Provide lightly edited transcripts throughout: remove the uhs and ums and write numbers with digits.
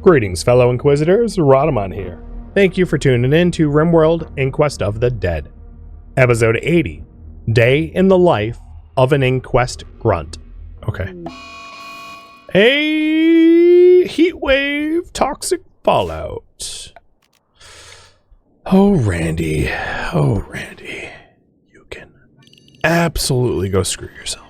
Greetings, fellow Inquisitors, Rhadamant here. Thank you for tuning in to RimWorld Inquest of the Dead. Episode 80, Day in the Life of an Inquest Grunt. Okay. A heatwave toxic fallout. Oh, Randy. Oh, Randy. You can absolutely go screw yourself.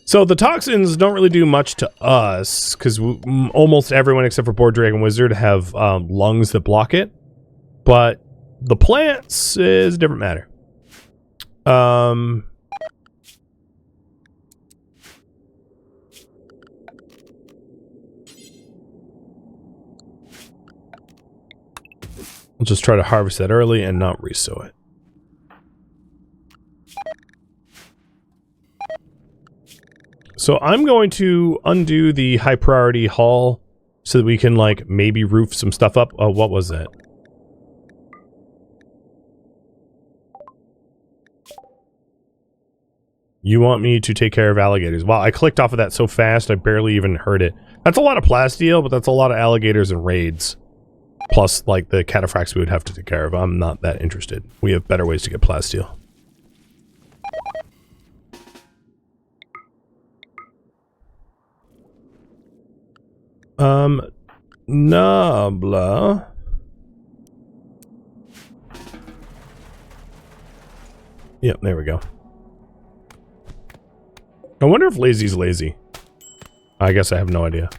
So the toxins don't really do much to us, because almost everyone except for Board Dragon Wizard have lungs that block it. But the plants is a different matter. We'll just try to harvest that early and not resow it. So I'm going to undo the high priority haul so that we can, like, maybe roof some stuff up. Oh, what was that? You want me to take care of alligators. Wow, I clicked off of that so fast I barely even heard it. That's a lot of plasteel, but that's a lot of alligators and raids. Plus, like, the cataphracts we would have to take care of. I'm not that interested. We have better ways to get plasteel. Nabla. Yep, there we go. I wonder if Lazy's lazy. I guess I have no idea.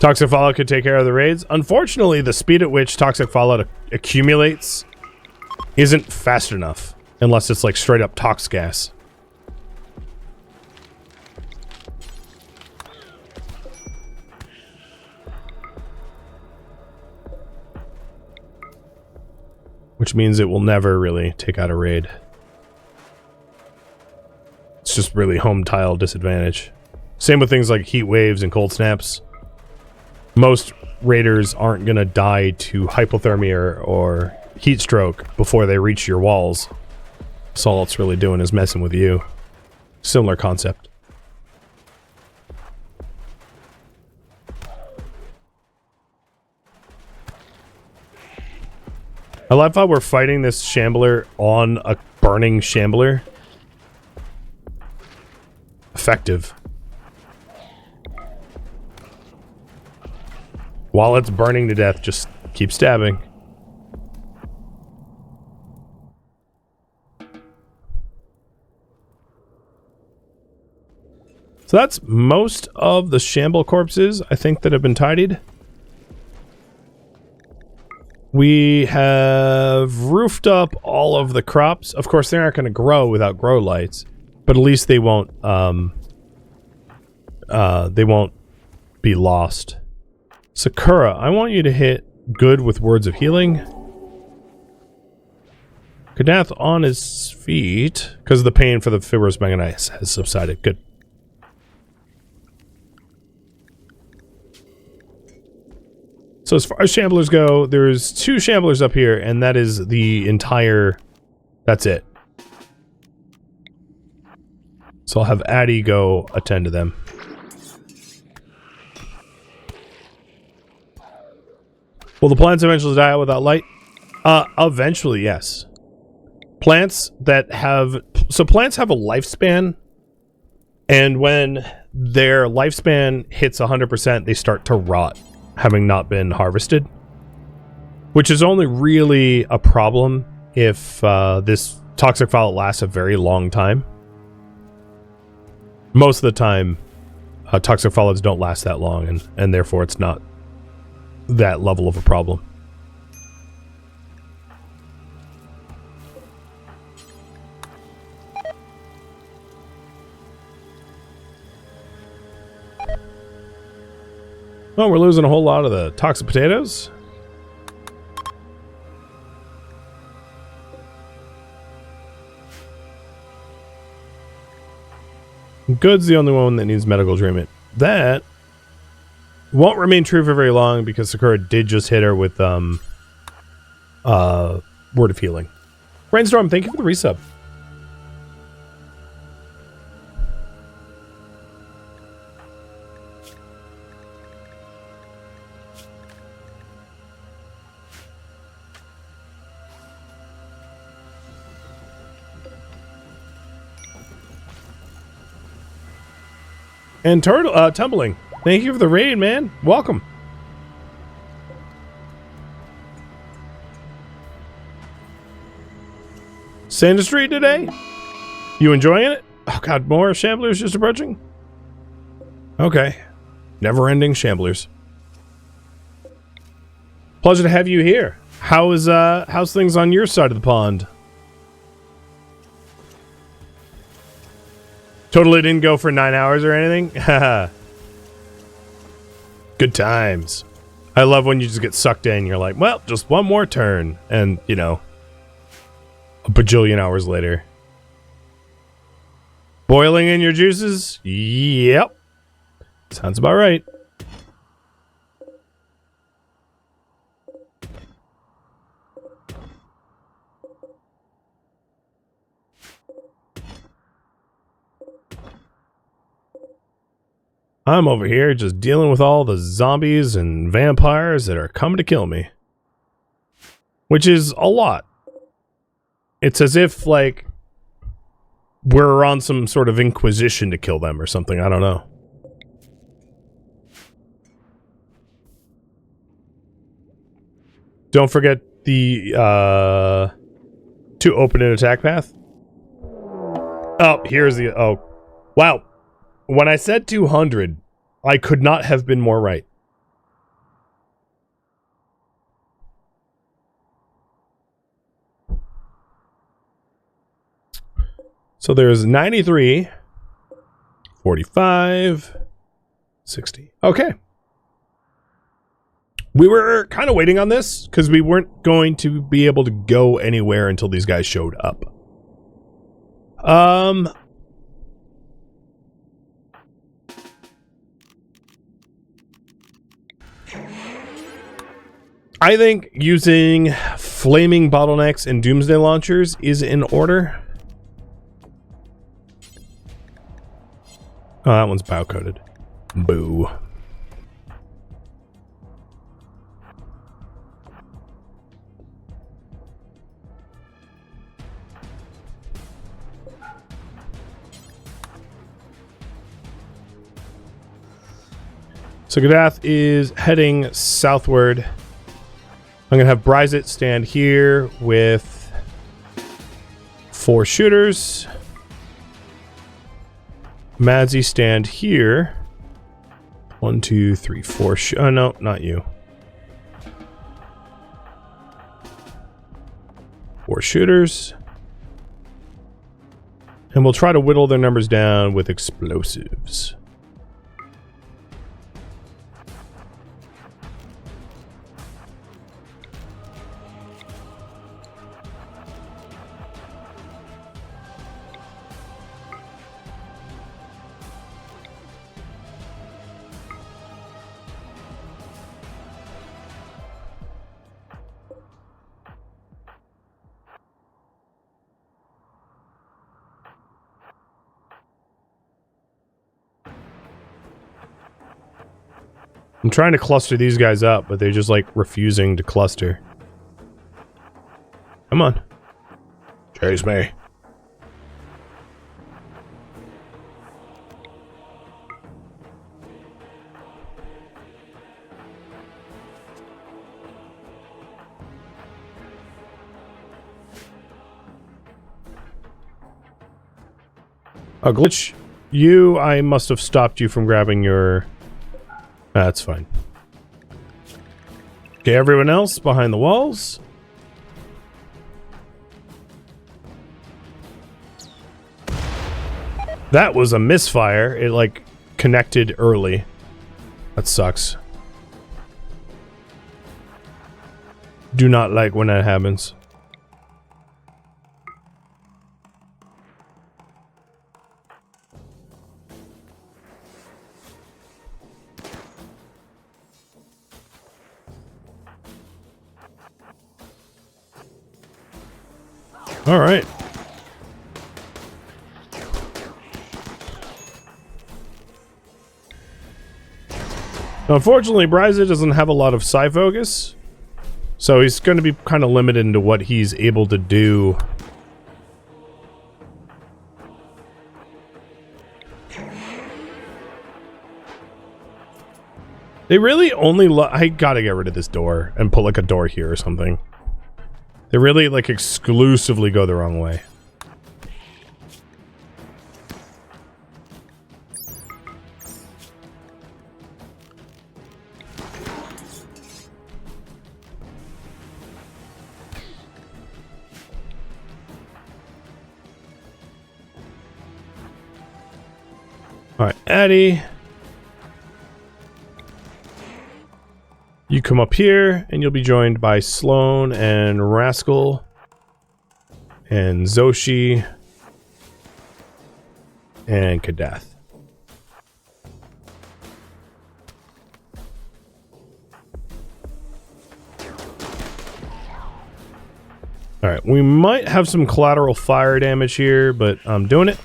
Toxic fallout could take care of the raids. Unfortunately, the speed at which toxic fallout accumulates isn't fast enough, unless it's like straight up tox gas. Which means it will never really take out a raid. It's just really home tile disadvantage. Same with things like heat waves and cold snaps. Most raiders aren't going to die to hypothermia or heat stroke before they reach your walls. So all it's really doing is messing with you. Similar concept. I love how we're fighting this shambler on a burning shambler. Effective. While it's burning to death, just keep stabbing. So that's most of the shamble corpses, I think, that have been tidied. We have roofed up all of the crops. Of course, they aren't going to grow without grow lights, but at least they won't be lost. Sakura, I want you to hit good with words of healing. Kadath on his feet, because the pain for the fibrous manganite has subsided. Good. So as far as shamblers go, there's 2 shamblers up here, and that is the entire... That's it. So I'll have Addie go attend to them. Will the plants eventually die out without light? Eventually, yes. Plants that have... So plants have a lifespan, and when their lifespan hits 100%, they start to rot, having not been harvested. Which is only really a problem if this toxic fallout lasts a very long time. Most of the time, toxic fallouts don't last that long, and therefore it's not that level of a problem. Well, we're losing a whole lot of the toxic potatoes. Good's the only one that needs medical treatment. That won't remain true for very long because Sakura did just hit her with Word of Healing. Brainstorm, thank you for the resub. And Turtle, Tumbling, thank you for the raid, man. Welcome. Sand Street today? You enjoying it? Oh god, more shamblers just approaching? Okay. Never-ending shamblers. Pleasure to have you here. How's things on your side of the pond? Totally didn't go for 9 hours or anything? Good times. I love when you just get sucked in. You're like, well, just one more turn. And, you know, a bajillion hours later. Boiling in your juices? Yep. Sounds about right. I'm over here just dealing with all the zombies and vampires that are coming to kill me. Which is a lot. It's as if, like, we're on some sort of inquisition to kill them or something. I don't know. Don't forget the, to open an attack path. Oh, here's the, oh. Wow. When I said 200, I could not have been more right. So there's 93, 45, 60. Okay. We were kind of waiting on this because we weren't going to be able to go anywhere until these guys showed up. I think using flaming bottlenecks and doomsday launchers is in order. Oh, that one's bio-coded. Boo. So Gadath is heading southward. I'm going to have Bryzit stand here with 4 shooters. Madzi stand here. 1, 2, 3, 4. Oh, no, not you. 4 shooters. And we'll try to whittle their numbers down with explosives. I'm trying to cluster these guys up, but they're just like refusing to cluster. Come on. Chase me. A glitch. You, I must have stopped you from grabbing your... That's fine. Okay, everyone else behind the walls. That was a misfire. It, like, connected early. That sucks. Do not like when that happens. All right. Now, unfortunately, Bryza doesn't have a lot of psi focus, so he's going to be kind of limited into what he's able to do. They really only I gotta get rid of this door and put like a door here or something. They really like exclusively go the wrong way. All right, Addie. You come up here, and you'll be joined by Sloan and Rascal and Zoshi and Kadath. Alright, we might have some collateral fire damage here, but I'm doing it.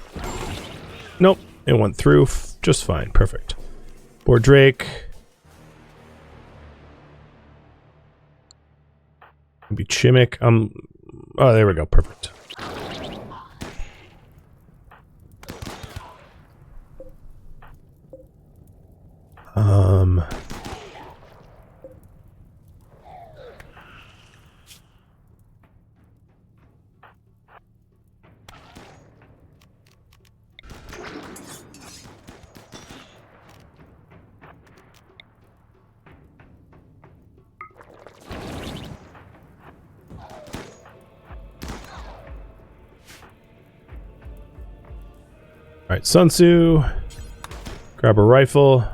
Nope, it went through just fine. Perfect. Boar Drake. Maybe Chimic. Oh, there we go. Perfect. Alright, Sun Tzu. Grab a rifle.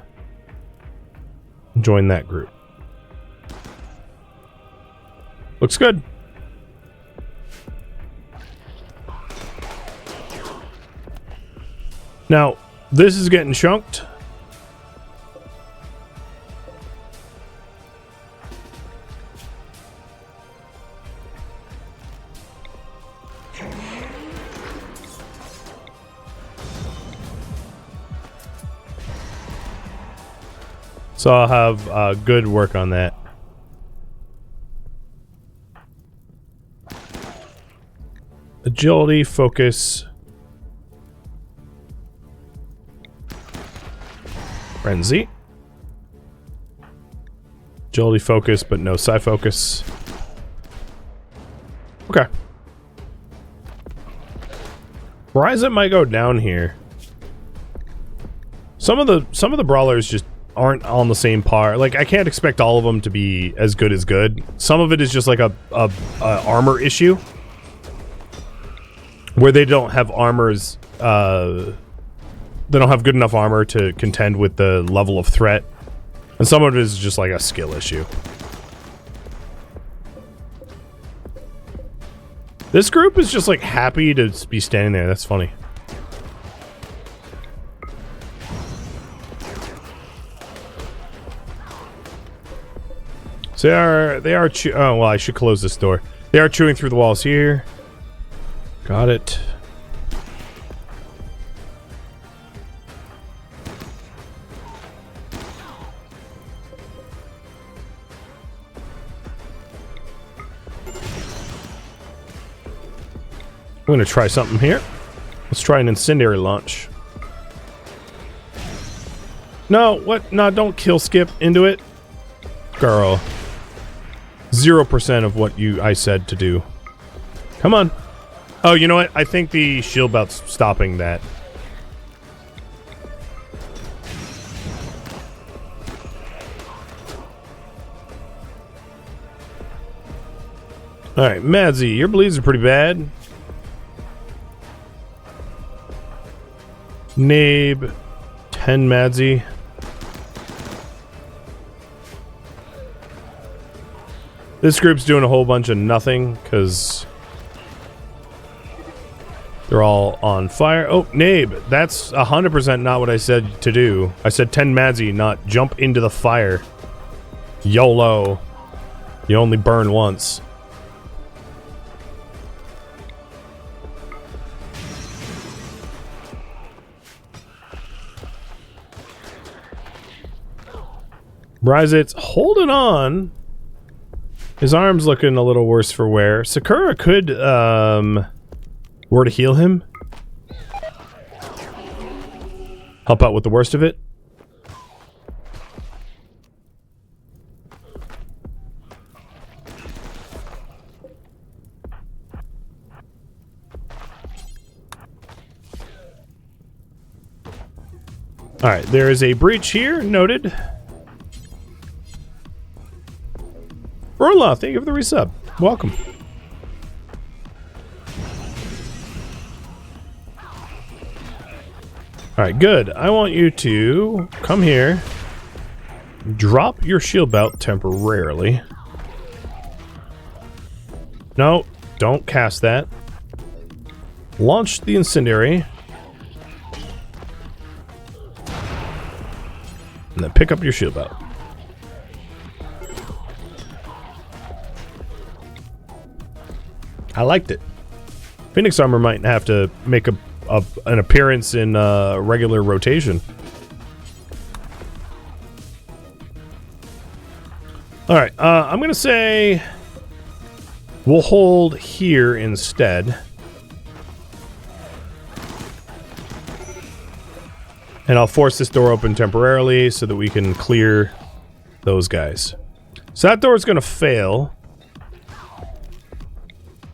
Join that group. Looks good. Now, this is getting chunked. So I'll have good work on that. Agility, focus. Frenzy. Agility, focus, but no psi focus. Okay. Rhadamant might go down here. Some of the brawlers just aren't on the same par. Like, I can't expect all of them to be as good. Some of it is just like a armor issue, where they don't have armors. They don't have good enough armor to contend with the level of threat, and some of it is just like a skill issue. This group is just like happy to be standing there. That's funny. So they are oh, well, I should close this door. They are chewing through the walls here. Got it. I'm gonna try something here. Let's try an incendiary launch. No, what? No, don't kill skip into it. Girl. 0% of what I said to do. Come on. Oh, you know what? I think the shield belt's stopping that. Alright, Madsy, your bleeds are pretty bad. Nabe, 10 Madsy. This group's doing a whole bunch of nothing because they're all on fire. Oh, Nabe, that's 100% not what I said to do. I said 10 Madsy, not jump into the fire. YOLO. You only burn once. Bryzit's holding on. His arm's looking a little worse for wear. Sakura could, were to heal him. Help out with the worst of it. Alright, there is a breach here, noted. Rolla, thank you for the resub. Welcome. Alright, good. I want you to come here. Drop your shield belt temporarily. No, don't cast that. Launch the incendiary. And then pick up your shield belt. I liked it. Phoenix armor might have to make an appearance in regular rotation. Alright, I'm gonna say we'll hold here instead. And I'll force this door open temporarily so that we can clear those guys. So that door is going to fail.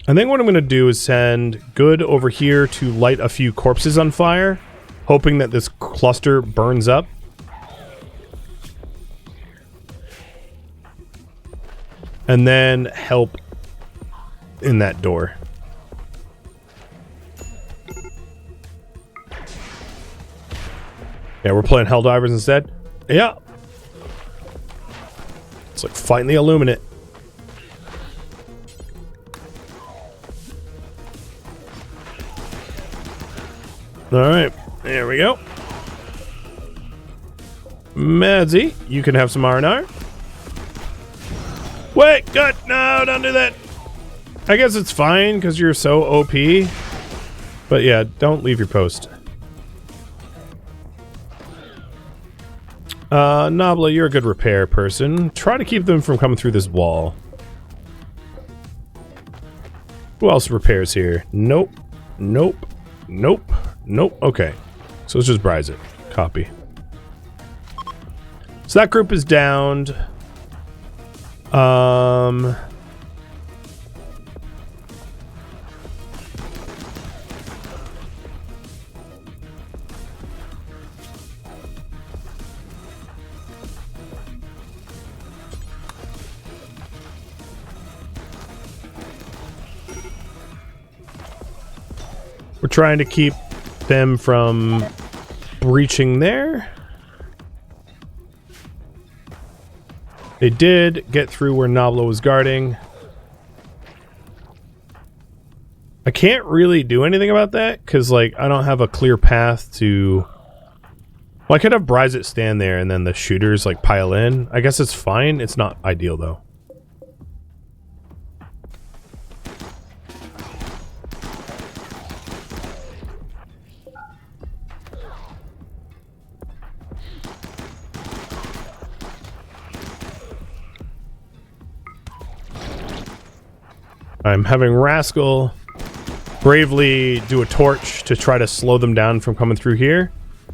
I think what I'm going to do is send Good over here to light a few corpses on fire, hoping that this cluster burns up. And then help in that door. Yeah, we're playing Helldivers instead. Yeah. It's like fighting the Illuminate. Alright, there we go. Madsy, you can have some R&R. Wait, good! No, don't do that! I guess it's fine, because you're so OP. But yeah, don't leave your post. Nobla, you're a good repair person. Try to keep them from coming through this wall. Who else repairs here? Nope. Nope. Nope. Nope. Okay. So let's just Bryze it. Copy. So that group is downed. We're trying to keep them from breaching there. They did get through where Nobla was guarding. I can't really do anything about that because, like, I don't have a clear path to... Well, I could have Bryzit stand there and then the shooters, like, pile in. I guess it's fine. It's not ideal, though. I'm having Rascal bravely do a torch to try to slow them down from coming through here.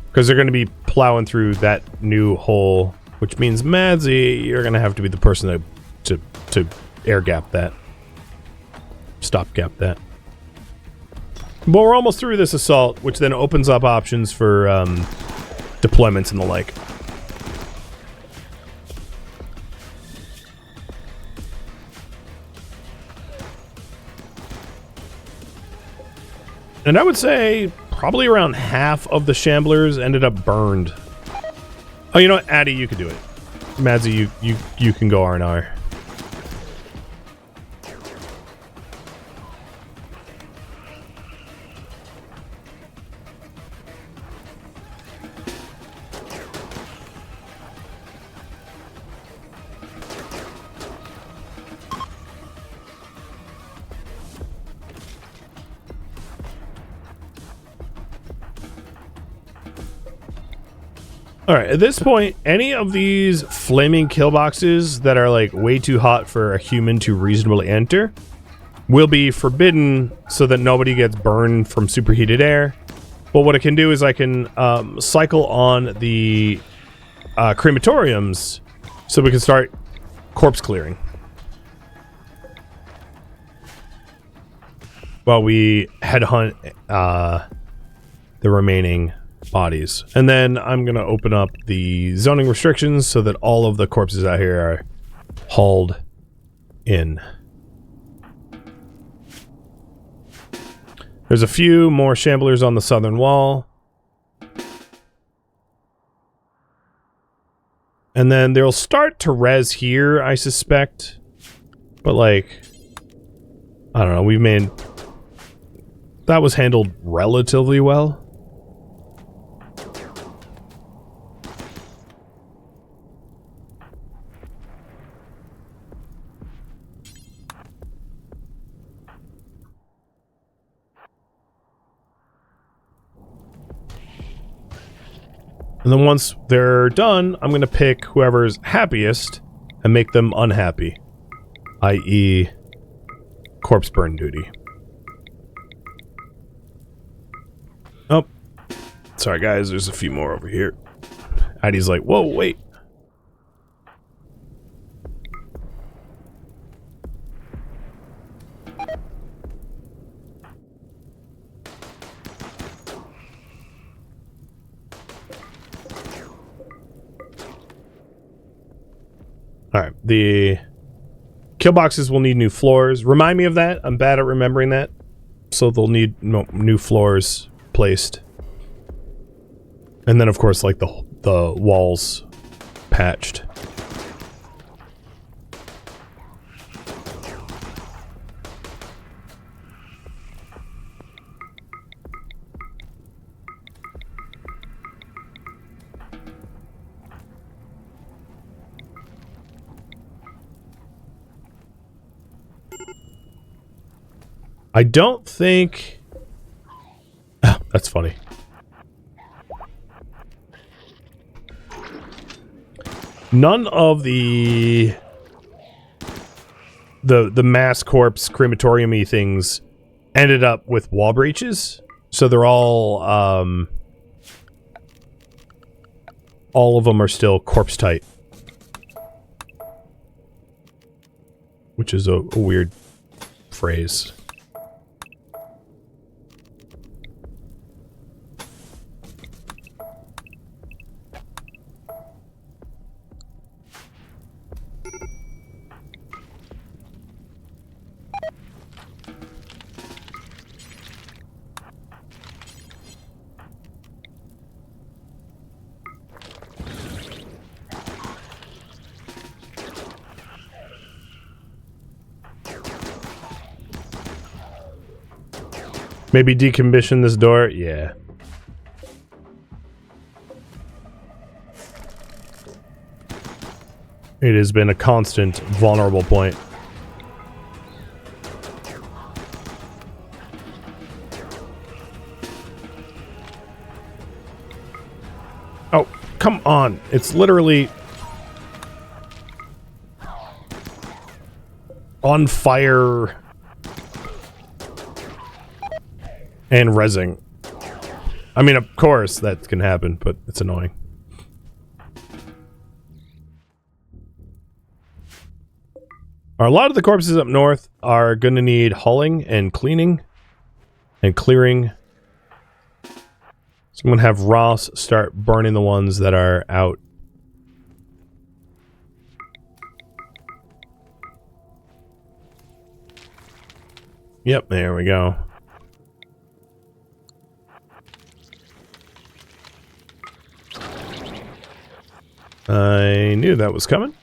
Because they're going to be plowing through that new hole. Which means, Madsy, you're going to have to be the person to air gap that. Stop gap that. But we're almost through this assault, which then opens up options for deployments and the like. And I would say probably around half of the shamblers ended up burned. Oh, you know what? Addy, you could do it. Madsy, you can go R&R. Alright, at this point, any of these flaming kill boxes that are like way too hot for a human to reasonably enter will be forbidden so that nobody gets burned from superheated air. But what I can do is I can cycle on the crematoriums so we can start corpse clearing while we headhunt the remaining bodies. And then I'm gonna open up the zoning restrictions so that all of the corpses out here are hauled in. There's a few more shamblers on the southern wall. And then they'll start to res here, I suspect. But like, I don't know, we've made... That was handled relatively well. And then once they're done, I'm going to pick whoever's happiest and make them unhappy. I.e. corpse burn duty. Oh. Sorry guys, there's a few more over here. ID's like, whoa, wait. Alright, the kill boxes will need new floors. Remind me of that. I'm bad at remembering that. So they'll need new floors placed. And then, of course, like the walls patched. I don't think... Oh, that's funny. None of the mass corpse crematorium-y things ended up with wall breaches. So they're all of them are still corpse tight. Which is a weird phrase. Maybe decommission this door? Yeah. It has been a constant vulnerable point. Oh, come on. It's literally on fire and rezzing. I mean, of course that can happen, but it's annoying. A lot of the corpses up north are going to need hauling and cleaning and clearing. So I'm going to have Ross start burning the ones that are out. Yep, there we go. I knew that was coming.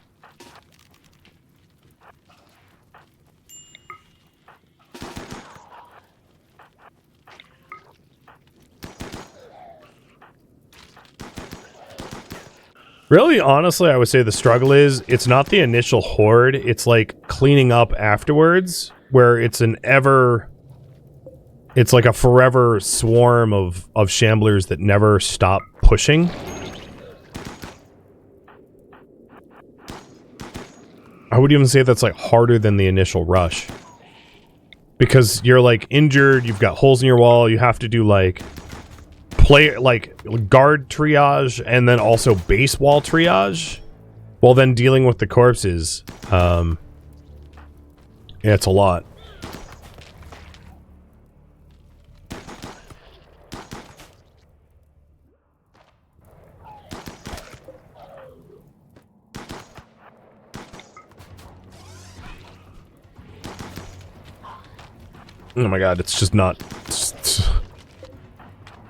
Really, honestly, I would say the struggle is, it's not the initial horde, it's like cleaning up afterwards, where it's an it's like a forever swarm of shamblers that never stop pushing. I would even say that's like harder than the initial rush. Because you're like injured, you've got holes in your wall, you have to do like guard triage and then also base wall triage while then dealing with the corpses. Yeah, it's a lot. Oh my god, it's just not...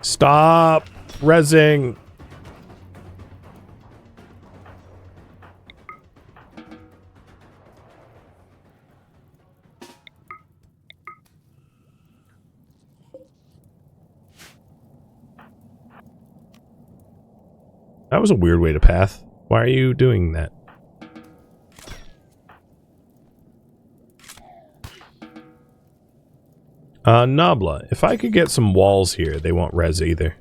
Stop rezzing. That was a weird way to path. Why are you doing that? Nabla, if I could get some walls here, they won't res either.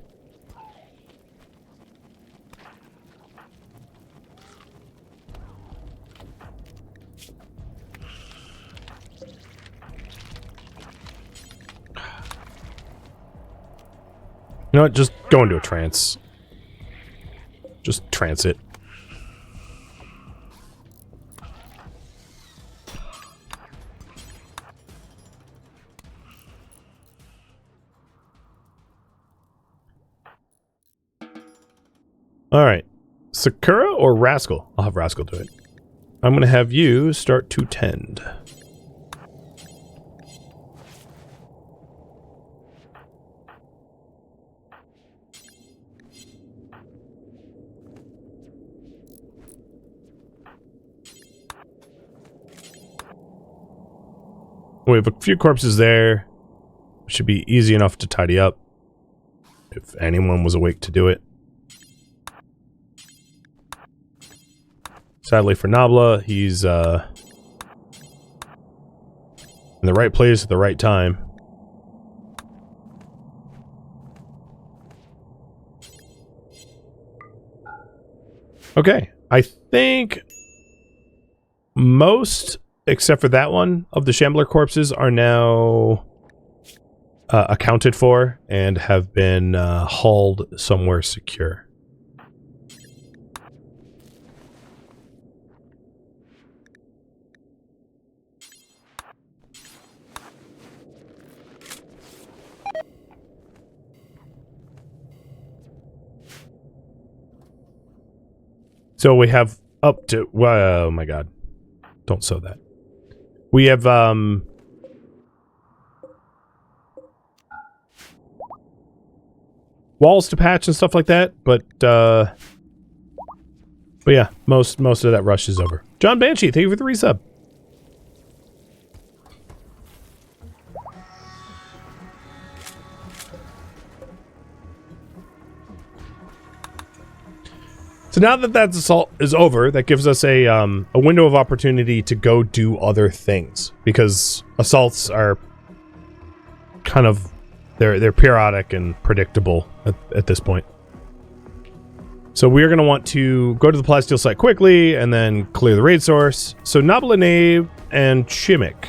You know what, just go into a trance. Just trance it. Alright. Sakura or Rascal? I'll have Rascal do it. I'm going to have you start to tend. We have a few corpses there. Should be easy enough to tidy up. If anyone was awake to do it. Sadly for Nabla, he's in the right place at the right time. Okay, I think most, except for that one, of the Shambler corpses are now accounted for and have been hauled somewhere secure. So we have up to... oh my god. Don't sew that. We have, walls to patch and stuff like that, but yeah, most of that rush is over. John Banshee, thank you for the resub. So now that that assault is over, that gives us a window of opportunity to go do other things, because assaults are kind of they're periodic and predictable at this point. So we're going to want to go to the plasteel site quickly and then clear the raid source. So Nabla and Chimik.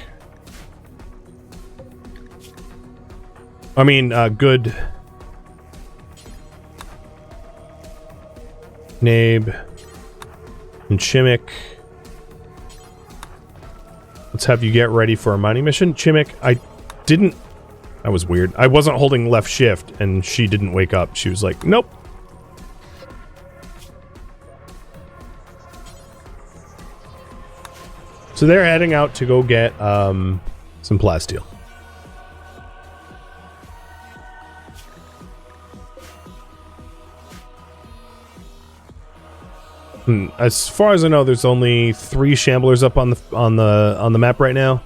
I mean, good. Nabe and Chimik. Let's have you get ready for a mining mission. Chimik, that was weird. I wasn't holding left shift and she didn't wake up. She was like, nope. So they're heading out to go get some plasteel. As far as I know, there's only 3 shamblers up on the map right now,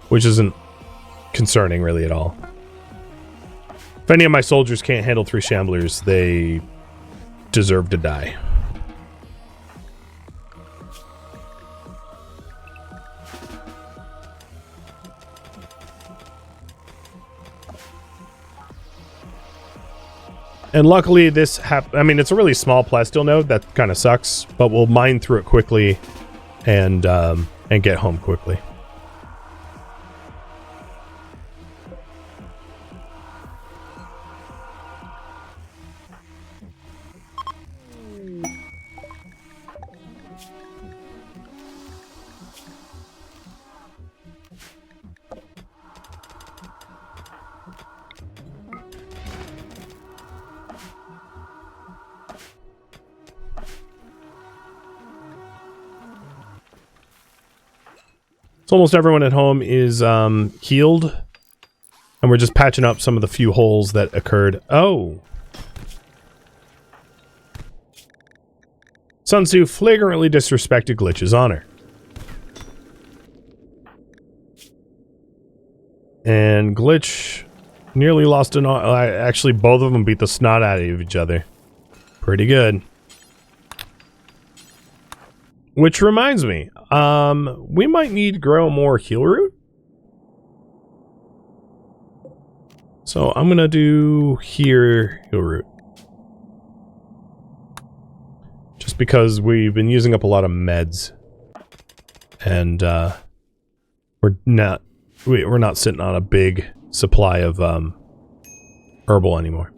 which isn't concerning really at all. If any of my soldiers can't handle 3 shamblers, they deserve to die. And luckily this I mean, it's a really small plasteel node, that kind of sucks, but we'll mine through it quickly and and get home quickly. Almost everyone at home is healed, and we're just patching up some of the few holes that occurred. Oh! Sun Tzu flagrantly disrespected Glitch's honor. And Glitch nearly lost an... actually, both of them beat the snot out of each other. Pretty good. Which reminds me, we might need to grow more heal root. So I'm gonna do here heal root. Just because we've been using up a lot of meds. And we're not sitting on a big supply of herbal anymore.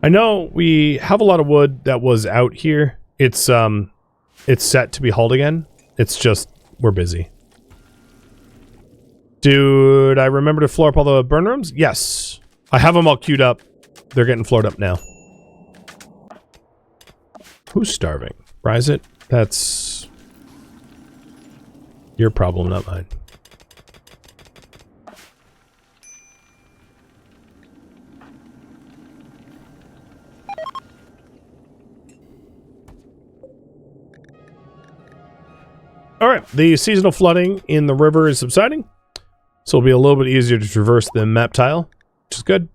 I know we have a lot of wood that was out here. It's set to be hauled again. It's just, we're busy. Dude, I remember to floor up all the burn rooms? Yes. I have them all queued up. They're getting floored up now. Who's starving? Rise it? That's your problem, not mine. Alright, the seasonal flooding in the river is subsiding, so it'll be a little bit easier to traverse the map tile, which is good.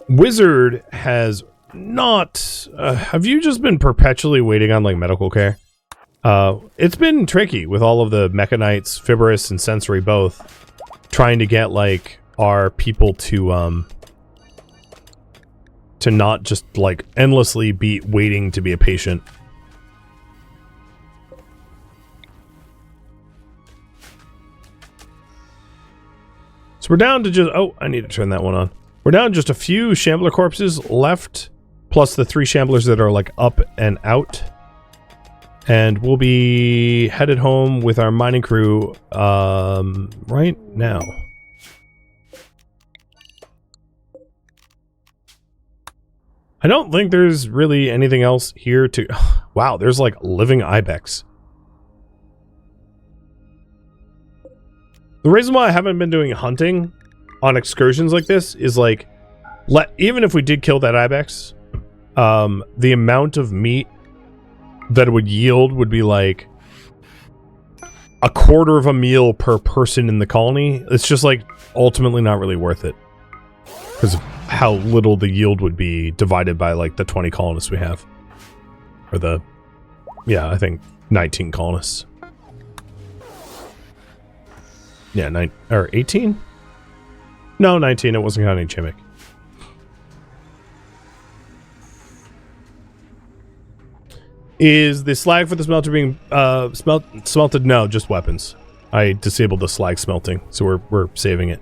Wizard has not... have you just been perpetually waiting on, like, medical care? It's been tricky with all of the Mechanites, Fibrous, and Sensory both, trying to get, like, our people to not just, like, endlessly be waiting to be a patient. So we're down to just... oh, I need to turn that one on. We're down to just a few Shambler corpses left, plus the 3 Shamblers that are, like, up and out. And we'll be headed home with our mining crew, right now. I don't think there's really anything else here to... wow, there's, like, living ibex. The reason why I haven't been doing hunting on excursions like this is, like, even if we did kill that ibex, the amount of meat that it would yield would be, like, a quarter of a meal per person in the colony. It's just, like, ultimately not really worth it. Because of how little the yield would be divided by, like, the 20 colonists we have. Or the... yeah, I think 19 colonists. Yeah, 18? No, 19. It wasn't counting Chimic. Is the slag for the smelter being smelted? No, just weapons. I disabled the slag smelting, so we're saving it.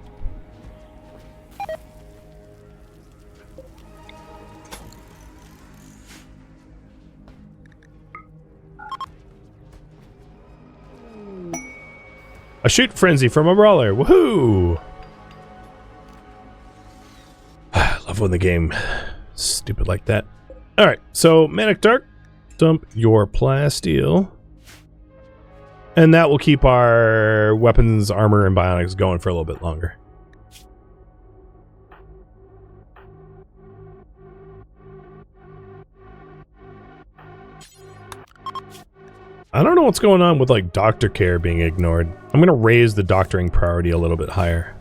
A shoot frenzy from a brawler. Woohoo! I love when the game is stupid like that. Alright, so Manic Dark, dump your plasteel. And that will keep our weapons, armor, and bionics going for a little bit longer. I don't know what's going on with, like, doctor care being ignored. I'm gonna raise the doctoring priority a little bit higher.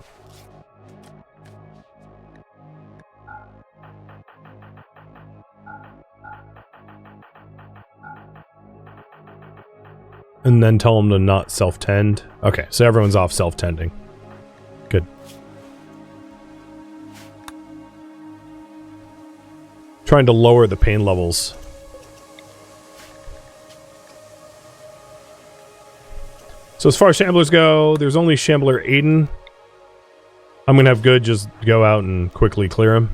And then tell them to not self-tend. Okay, so everyone's off self-tending. Good. Trying to lower the pain levels. So as far as shamblers go, there's only Shambler Aiden. I'm going to have Good just go out and quickly clear him.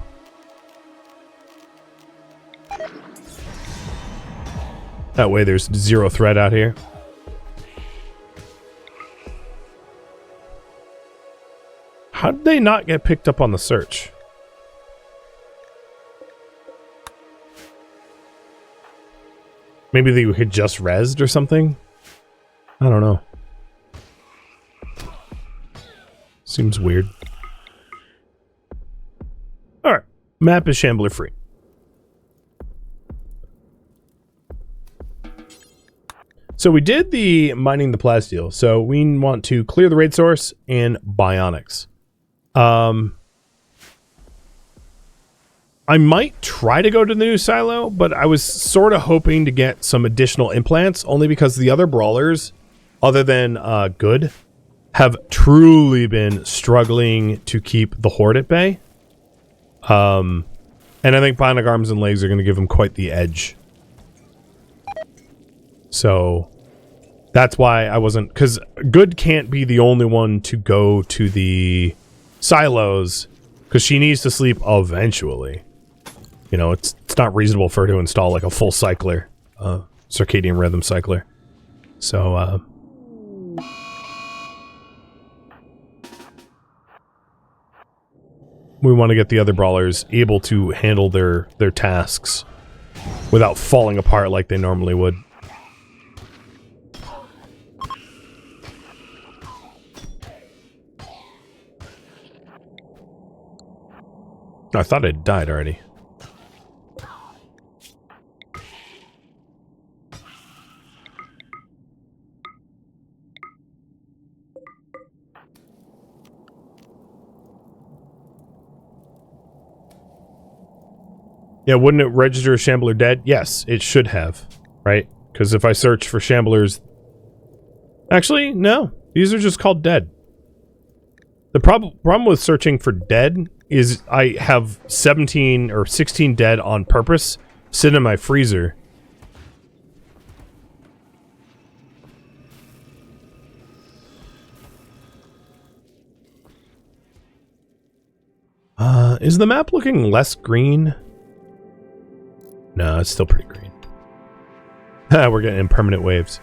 That way there's zero threat out here. How did they not get picked up on the search? Maybe they had just rezzed or something? I don't know. Seems weird. Alright. Map is Shambler free. So we did the mining the plasteel. So we want to clear the raid source and bionics. I might try to go to the new silo, but I was sort of hoping to get some additional implants, only because the other brawlers, other than Good, have truly been struggling to keep the horde at bay. And I think bionic arms and legs are going to give them quite the edge. So that's why I wasn't, because Good can't be the only one to go to the silos, because she needs to sleep eventually. You know, it's not reasonable for her to install like a full cycler, circadian rhythm cycler. So, we want to get the other brawlers able to handle their tasks without falling apart like they normally would. I thought it died already. Yeah, wouldn't it register Shambler dead? Yes, it should have, right? Because if I search for Shamblers... Actually, no. These are just called dead. The problem with searching for dead is I have 17 or 16 dead on purpose sitting in my freezer. Is the map looking less green? No, it's still pretty green. We're getting impermanent waves.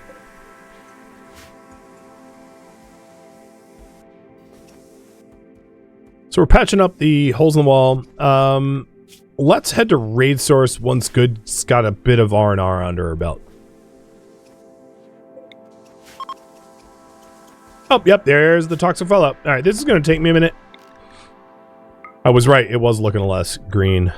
So we're patching up the holes in the wall. Let's head to raid source once Good's got a bit of R&R under her belt. Oh, yep, there's the toxic fallout. All right, this is going to take me a minute. I was right, it was looking less green.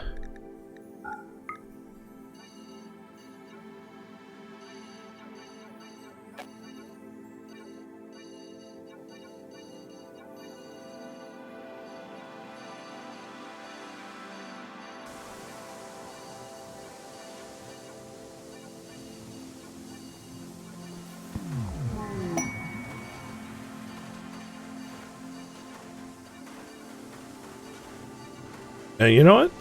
You know what?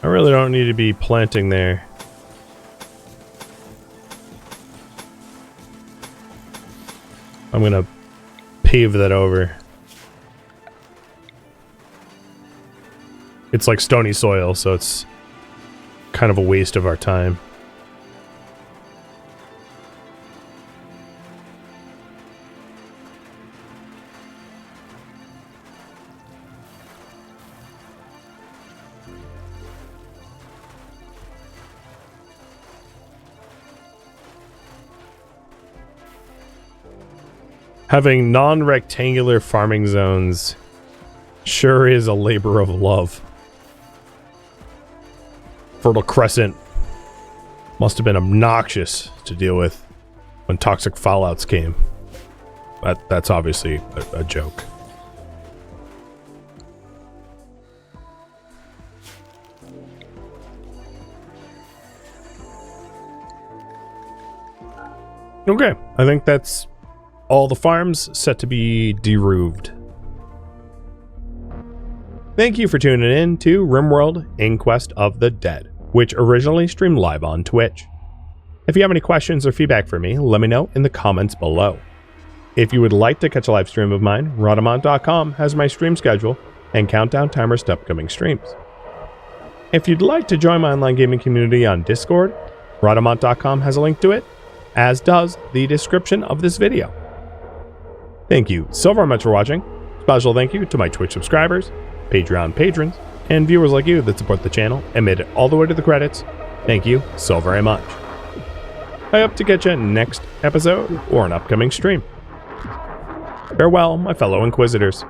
I really don't need to be planting there. I'm gonna pave that over. It's like stony soil, so it's kind of a waste of our time. Having non-rectangular farming zones sure is a labor of love. Fertile Crescent must have been obnoxious to deal with when toxic fallouts came. That's obviously a joke. Okay, I think that's all the farms set to be deroofed. Thank you for tuning in to RimWorld Inquest of the Dead, which originally streamed live on Twitch. If you have any questions or feedback for me, let me know in the comments below. If you would like to catch a live stream of mine, Rhadamant.com has my stream schedule and countdown timers to upcoming streams. If you'd like to join my online gaming community on Discord, Rhadamant.com has a link to it, as does the description of this video. Thank you so very much for watching. Special thank you to my Twitch subscribers, Patreon patrons, and viewers like you that support the channel and made it all the way to the credits. Thank you so very much. I hope to catch you next episode or an upcoming stream. Farewell, my fellow Inquisitors.